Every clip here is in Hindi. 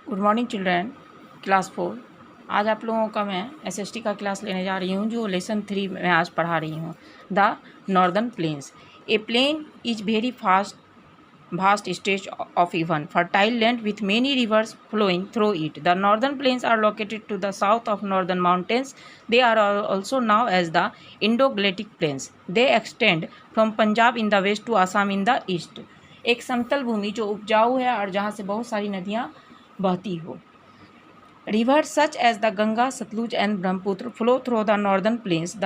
Good morning children, class 4। आज आप लोगों का मैं एसएसटी का क्लास लेने जा रही हूँ, जो लेसन 3 में आज पढ़ा रही हूँ। The northern plains. A plain is very vast stretch of even fertile land with many rivers flowing through it. The northern plains are located to the south of northern mountains. They are also known as the Indo-Galactic Plains. They extend from Punjab in the west to Assam in the east. एक समतल भूमि जो उपजाऊ है और जहाँ से बहुत सारी नदियाँ बहती हो। Rivers such as the Ganga, Satluj and Brahmaputra flow through the northern plains.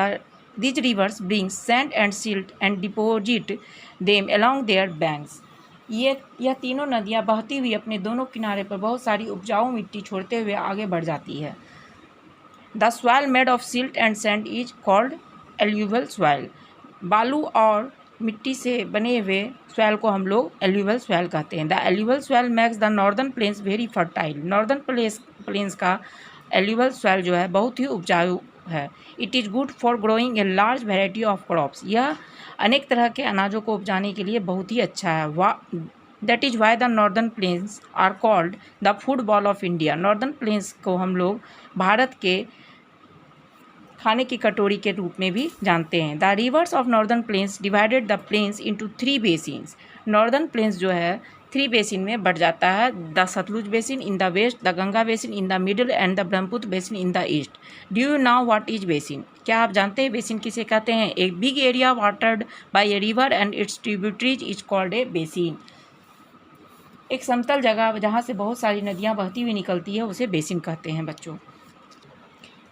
These rivers bring sand and silt and deposit them along their banks. यह तीनों नदियाँ बहती हुई अपने दोनों किनारे पर बहुत सारी उपजाऊ मिट्टी छोड़ते हुए आगे बढ़ जाती है। The soil made of silt and sand is called alluvial soil. बालू और मिट्टी से बने हुए सॉइल को हम लोग एल्यूवल सॉइल कहते हैं। The alluvial soil makes the northern planes very fertile. Northern plains का एल्यूवल सॉइल जो है बहुत ही उपजाऊ है। It is good for growing a large variety of crops. यह अनेक तरह के अनाजों को उपजाने के लिए बहुत ही अच्छा है। That is why the northern plains are called the football of India. Northern plains को हम लोग भारत के खाने की कटोरी के रूप में भी जानते हैं। The rivers of northern plains divided the plains into 3 basins. Northern plains जो है 3 बेसिन में बढ़ जाता है। The Sutlej basin in the west, the Ganga basin in the middle and the Brahmaputra basin in the east. Do you now what is basin? क्या आप जानते हैं बेसिन किसे कहते हैं? A big area watered by a river and its tributaries is called a basin. एक समतल जगह जहाँ से बहुत सारी नदियाँ बहती हुई निकलती है उसे बेसिन कहते हैं बच्चों।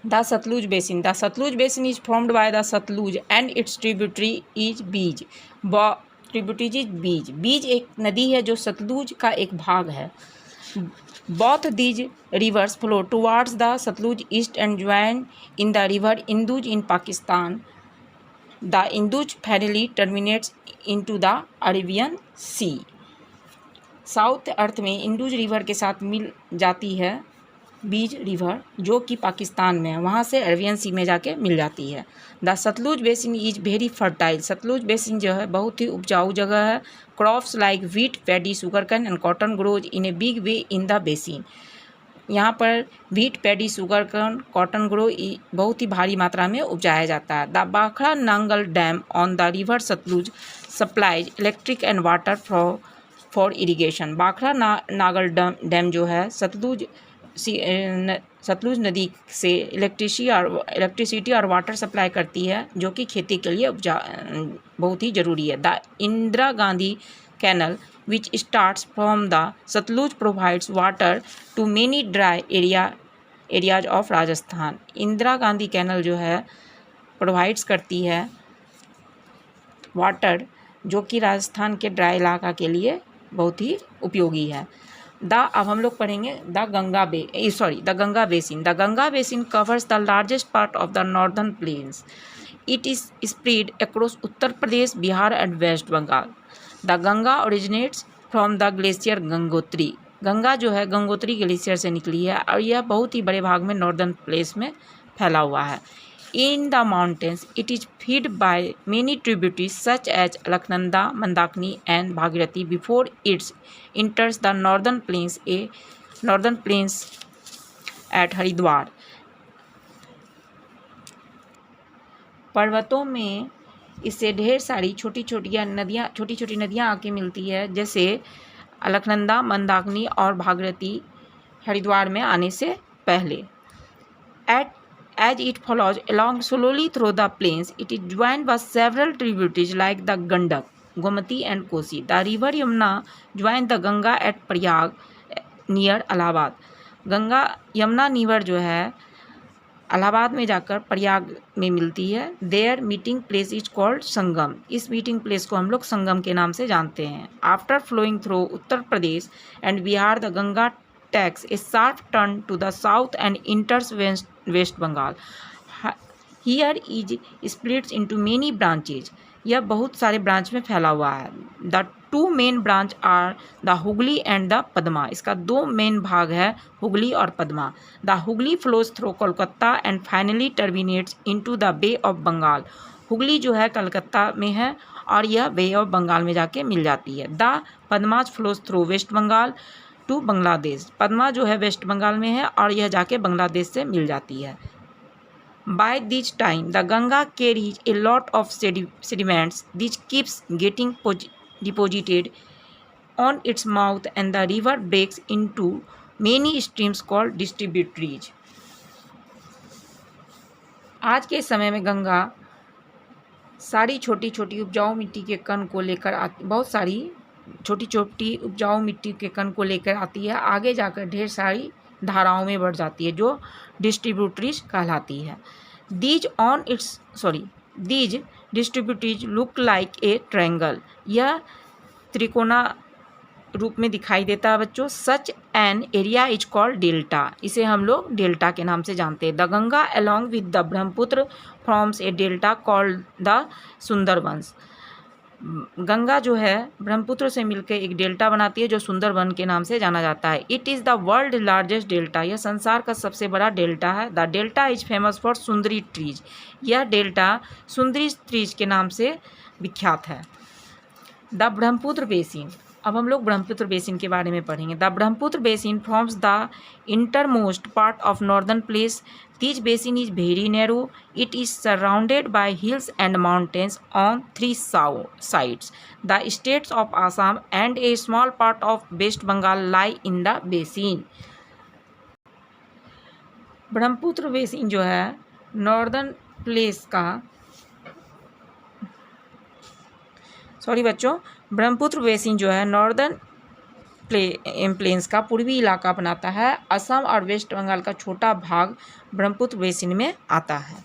The Sutlej basin. The Sutlej basin is formed by the Sutlej and its tributary is Beas. Tributaries is Beas. Beas एक नदी है जो सतलुज का एक भाग है। Both these rivers flow towards the Sutlej east and join in the river Indus in Pakistan. The Indus finally terminates into the Arabian Sea. South अर्थ में इंदुज रिवर के साथ मिल जाती है बीज रिवर, जो कि पाकिस्तान में है, वहाँ से अरेबियन सी में जाके मिल जाती है। The Sutlej basin is very fertile. Sutlej basin जो है बहुत ही उपजाऊ जगह है। Crops like wheat, paddy, sugarcane and cotton grows in a big way in the basin. यहाँ पर wheat, paddy, sugarcane, cotton grow बहुत ही भारी मात्रा में उपजाया जाता है। द बाखड़ा Nangal dam on the river Sutlej supplies electric and water for irrigation. बाखड़ा नागल डैम जो है सतलुज नदी से इलेक्ट्रिसिटी और वाटर सप्लाई करती है, जो कि खेती के लिए बहुत ही ज़रूरी है। The Indira Gandhi canal which starts from the Sutlej provides water to many dry areas of Rajasthan. Indira Gandhi canal जो है प्रोवाइड्स करती है वाटर, जो कि राजस्थान के ड्राई इलाका के लिए बहुत ही उपयोगी है। अब हम लोग पढ़ेंगे the Ganga basin. The Ganga basin covers the largest part of the northern plains. It is spread across Uttar Pradesh, Bihar and West Bengal. The Ganga originates from the glacier Gangotri. Ganga जो है गंगोत्री ग्लेशियर से निकली है और यह बहुत ही बड़े भाग में नॉर्दर्न प्लेस में फैला हुआ है। In the mountains, it is fed by many tributaries such as Alaknanda, Mandakini, and Bhagirathi before it enters the northern plains at Haridwar. पर्वतों में इससे ढेर सारी छोटी छोटी नदियाँ आके मिलती है, जैसे अलकनंदा, मंदाकिनी और भागीरथी हरिद्वार में आने से पहले। As it follows along slowly through the plains, it is joined by several tributaries like the Gandak, Gomati and Kosi. The river Yamuna joins the Ganga at Prayag near Allahabad. Ganga Yamuna river जो है इलाहाबाद में जाकर प्रयाग में मिलती है। Their meeting place is called संगम। इस मीटिंग प्लेस को हम लोग संगम के नाम से जानते हैं। After flowing through Uttar Pradesh and Bihar, the Ganga takes a sharp turn to the south and enters West Bengal. Here it splits into many branches. यह बहुत सारे ब्रांच में फैला हुआ है। The two main branch are the Hooghly and the Padma. इसका 2 मेन भाग है, हुगली और Padma. The Hooghly flows through Kolkata and finally terminates into the Bay of Bengal. Hooghly जो है कलकत्ता में है और यह बे ऑफ बंगाल में जाके मिल जाती है। The Padma flows through West Bengal to Bangladesh. Padma जो है वेस्ट बंगाल में है और यह जाके बांग्लादेश से मिल जाती है। By this time, the Ganga carries a lot of sediments which keeps getting deposited on its mouth, and the river breaks into many streams called distributaries. आज के समय में गंगा सारी छोटी छोटी उपजाऊ मिट्टी के कण को लेकर आती, बहुत सारी छोटी छोटी उपजाऊ मिट्टी के कण को लेकर आती है, आगे जाकर ढेर सारी धाराओं में बढ़ जाती है जो डिस्ट्रीब्यूटरीज कहलाती है। These distributaries look like a triangle, यह त्रिकोणा रूप में दिखाई देता है बच्चों। Such an area is called delta, इसे हम लोग डेल्टा के नाम से जानते हैं। The Ganga along with the Brahmaputra forms a delta called the Sundarbans. Ganga जो है ब्रह्मपुत्र से मिलकर एक डेल्टा बनाती है जो सुंदरबन के नाम से जाना जाता है। It is the world largest delta, यह संसार का सबसे बड़ा डेल्टा है। The delta is famous for Sundari trees, यह डेल्टा सुंदरी ट्रीज के नाम से विख्यात है। द ब्रह्मपुत्र बेसिन, अब हम लोग ब्रह्मपुत्र बेसिन के बारे में पढ़ेंगे। The Brahmaputra basin forms the intermost part of northern place. This basin is very narrow, it is surrounded by hills and mountains on 3 sides. The states of Assam and a small part of West Bengal lie in the basin. Brahmaputra basin जो है नॉर्दर्न प्लेस का, ब्रह्मपुत्र बेसिन जो है नॉर्दर्न प्लेन्स का पूर्वी इलाका बनाता है। असम और वेस्ट बंगाल का छोटा भाग ब्रह्मपुत्र बेसिन में आता है।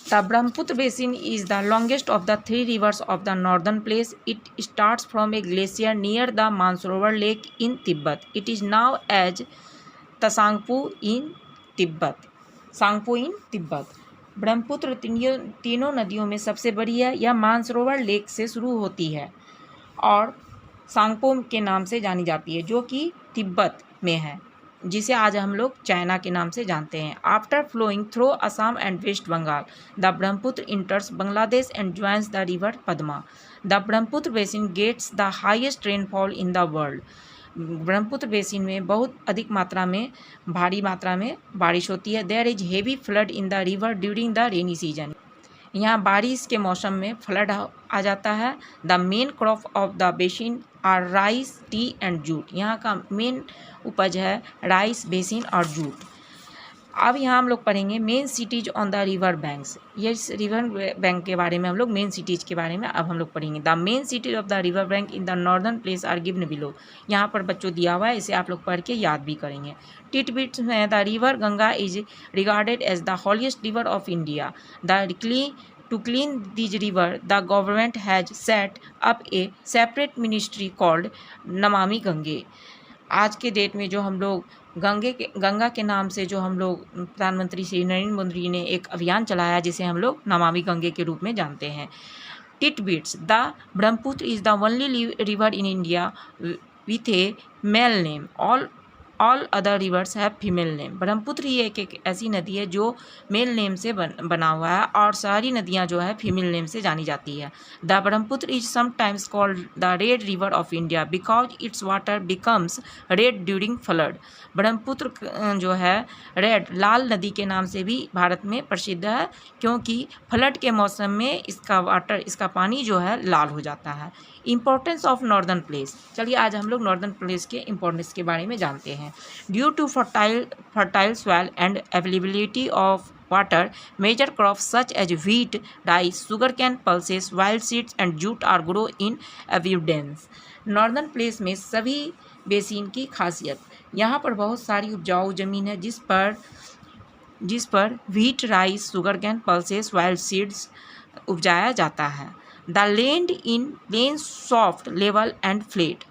The Brahmaputra basin is the longest of the 3 rivers of the northern place. It starts from a glacier near the Mansarovar Lake in Tibet. It is now as Tsangpo in Tibet. Brahmaputra तीनों नदियों में सबसे बड़ी है। यह मानसरोवर लेक से शुरू होती है और सांगपो के नाम से जानी जाती है जो कि तिब्बत में है, जिसे आज हम लोग चाइना के नाम से जानते हैं। After flowing through Assam and West Bengal, the Brahmaputra enters Bangladesh and joins the river Padma. The Brahmaputra basin gets the highest rainfall in the world. Brahmaputra basin में बहुत अधिक मात्रा में भारी मात्रा में बारिश होती है। There is heavy flood in the river during the rainy season, यहाँ बारिश के मौसम में फ्लड आ जाता है। The main crop of the basin are rice, tea and jute, यहाँ का मेन उपज है राइस, बेसिन और जूट। अब यहाँ हम लोग पढ़ेंगे main CTs on the river banks. ये इस रिवर बैंक के बारे में हम लोग मेन सिटीज के बारे में अब हम लोग पढ़ेंगे। The main cities of the river bank in the northern places are given below, यहाँ पर बच्चों दिया हुआ है, इसे आप लोग पढ़ के याद भी करेंगे। टिटबिट्स में the river Ganga is regarded as the holiest river of India. To clean this river, the government has set up a separate ministry called Namami Gange. आज के डेट में जो हम लोग गंगा के नाम से जो हम लोग प्रधानमंत्री श्री नरेंद्र मोदी ने एक अभियान चलाया जिसे हम लोग नमामि गंगे के रूप में जानते हैं। Titbits, the Brahmaputra is the only river in India with a male name, all other rivers have female name. Brahmaputra ही एक ऐसी नदी है जो मेल नेम से बना हुआ है और सारी नदियां जो है फीमेल नेम से जानी जाती है। The Brahmaputra is sometimes called the red river of India because it's water becomes red during flood. Brahmaputra जो है रेड, लाल नदी के नाम से भी भारत में प्रसिद्ध है क्योंकि फ्लड के मौसम में इसका पानी जो है लाल हो जाता है। इम्पोर्टेंस ऑफ नॉर्दर्न प्लेस, चलिए आज हम लोग नॉर्दर्न प्लेस के इम्पोर्टेंस के बारे में जानते हैं। Due to fertile soil and availability of water, major crops such as wheat, rice, sugar cane, pulses, wild seeds and jute are grow in abundance. Northern place में सभी बेसिन की खासियत, यहाँ पर बहुत सारी उपजाऊ जमीन है जिस पर wheat, rice, sugar cane, pulses, wild seeds उपजाया जाता है। The land in plains soft, level and flat.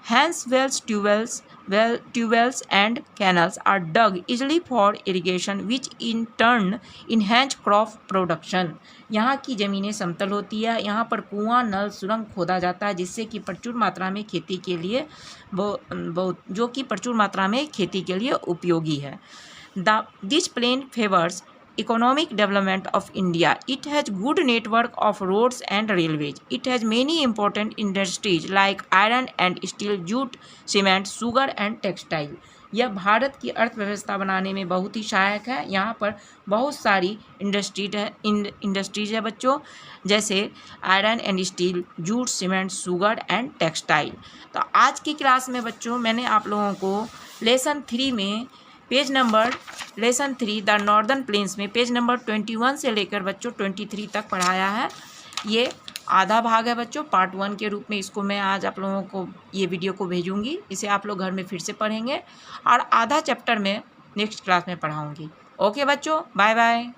Hence wells, tubewells and canals are dug easily for irrigation, which in turn enhance crop production. यहाँ की ज़मीनें समतल होती है, यहाँ पर कुआं, नल, सुरंग खोदा जाता है जिससे कि प्रचुर मात्रा में खेती के लिए उपयोगी है। This plain favors economic development of India. It has good network of roads and railways. It has many important industries like iron and steel, jute, cement, sugar and textile. यह भारत की अर्थव्यवस्था बनाने में बहुत ही सहायक है। यहाँ पर बहुत सारी इंडस्ट्रीज है बच्चों, जैसे iron and steel, jute, cement, sugar and textile. तो आज की क्लास में बच्चों मैंने आप लोगों को लेसन 3 में लेसन 3 द नॉर्दर्न प्लेन्स में पेज नंबर 21 से लेकर बच्चों 23 तक पढ़ाया है। ये आधा भाग है बच्चों, पार्ट 1 के रूप में इसको मैं आज आप लोगों को ये वीडियो को भेजूंगी। इसे आप लोग घर में फिर से पढ़ेंगे और आधा चैप्टर में नेक्स्ट क्लास में पढ़ाऊंगी। ओके बच्चों, बाय बाय।